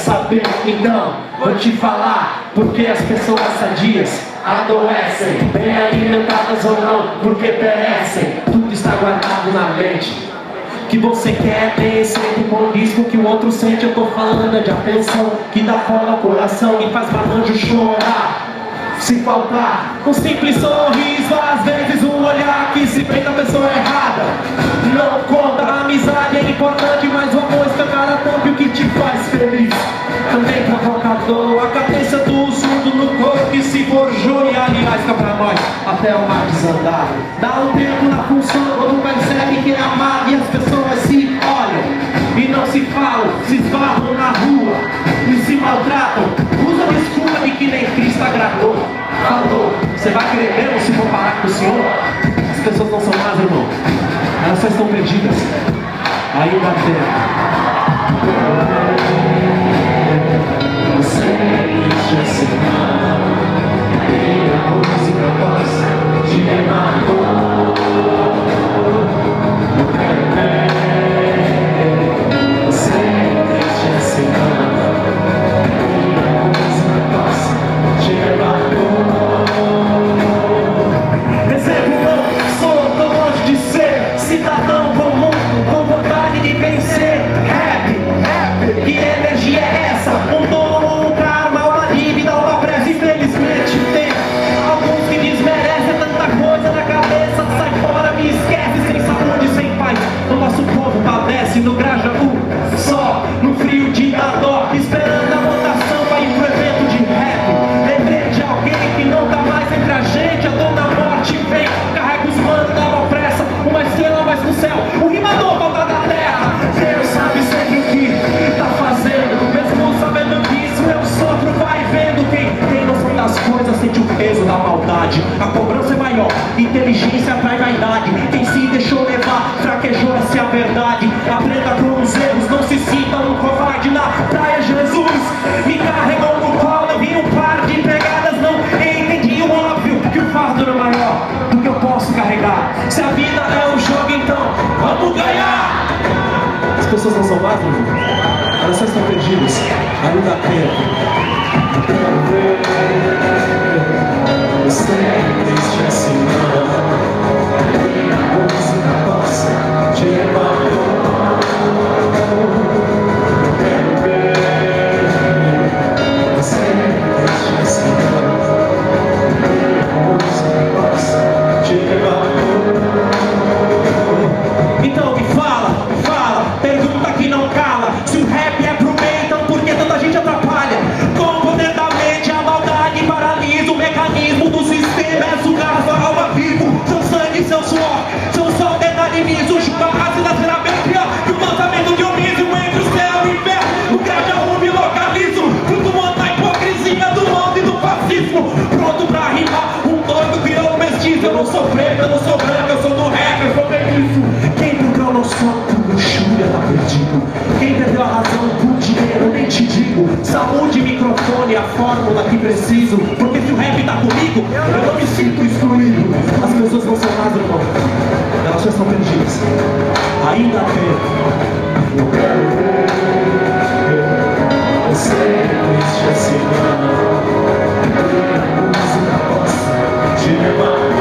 saber? Então, vou te falar, porque as pessoas sadias adoecem, bem alimentadas ou não, porque perecem. Tudo está guardado na mente. Que você quer ter sempre condiz com que o outro sente. Eu tô falando de atenção que dá fora ao coração e faz marmanjo chorar. Se faltar um simples sorriso, às vezes um olhar que se vê da pessoa errada não conta. A amizade é importante, mas o amor escancara tanto. E o que te faz feliz também provoca dor. A cabeça do surdo no corpo que se forjou. E aliás, cá pra nós, até o mar desandar. Dá um tempo na função quando percebe que é amado. E as pessoas se olham e não se falam, se esbarram na rua e se maltratam. Usa desculpa de que nem Cristo agradou. Falou, você vai querer mesmo se comparar com o Senhor? As pessoas não são más, irmão. Elas só estão perdidas. Ainda tem. Você existe assim. E a música possa te levar. Eu quero ver. Você existe assim. E a música possa te levar. Exemplo, não sou tão longe de ser cidadão comum, com vontade de vencer. Rap, que energia é essa? Um dom, um karma, uma dívida, uma pressa. Infelizmente tem alguns que desmerecem tanta coisa na cabeça. Sai fora, me esquece, sem saúde, sem paz. O nosso povo padece no Grajaú, só no frio de dar dó, esperando a votação para ir pro evento de rap. Lembrei de alguém que não tá mais entre a gente. A dona morte vem, carrega os manos, dá uma pressa. Uma estrela mais no céu, o rimador volta da terra. Deus sabe sempre o que tá fazendo, mesmo sabendo disso eu sofro, vai vendo. Quem tem noção das coisas sente o peso da maldade. A cobrança é maior, inteligência atrai vaidade. Quem se deixou levar, fraquejou, essa é a verdade. Aprenda com os erros, não se sinta um covarde. Na praia Jesus me carregou no colo, eu vi um par de pegadas, não entendi o óbvio, que o fardo era maior do que eu posso carregar. Se a vida é um jogo, então vamos ganhar. As pessoas não são más, meu irmão. Elas só estão perdidas. Ainda há tempo. Eu quero ver. Você existe assim, não. E a música possa te levar. Eu quero ver. Você existe assim, não. E a música possa te levar. Então me fala, pergunta que não cala. Se o rap é pro bem, então por que tanta gente atrapalha? Com o poder da mente, a maldade paralisa o mecanismo do sistema. É sugar sua alma vivo, seu sangue, seu suor, seu sol eternaliza. O churrasco nascerá bem pior que o lançamento de Dionísio. Entre o céu e o inferno, o Grajaú me localizo, flutuando na hipocrisia do mundo e do fascismo. Pronto pra rimar, um doido criou um mestiço. Eu não sou preto, eu não sou branco, eu sou do rap, eu sou bendiço. Quem perdeu a noção por luxúria tá perdido. Quem perdeu a razão por dinheiro, nem te digo. Saúde, microfone, a fórmula que preciso. Porque se o rap tá comigo, eu não me sinto excluído. As pessoas não são mais, irmão. Elas já estão perdidas. Ainda há tempo. Eu quero ver. Você existe assim, não. E a música possa te levar.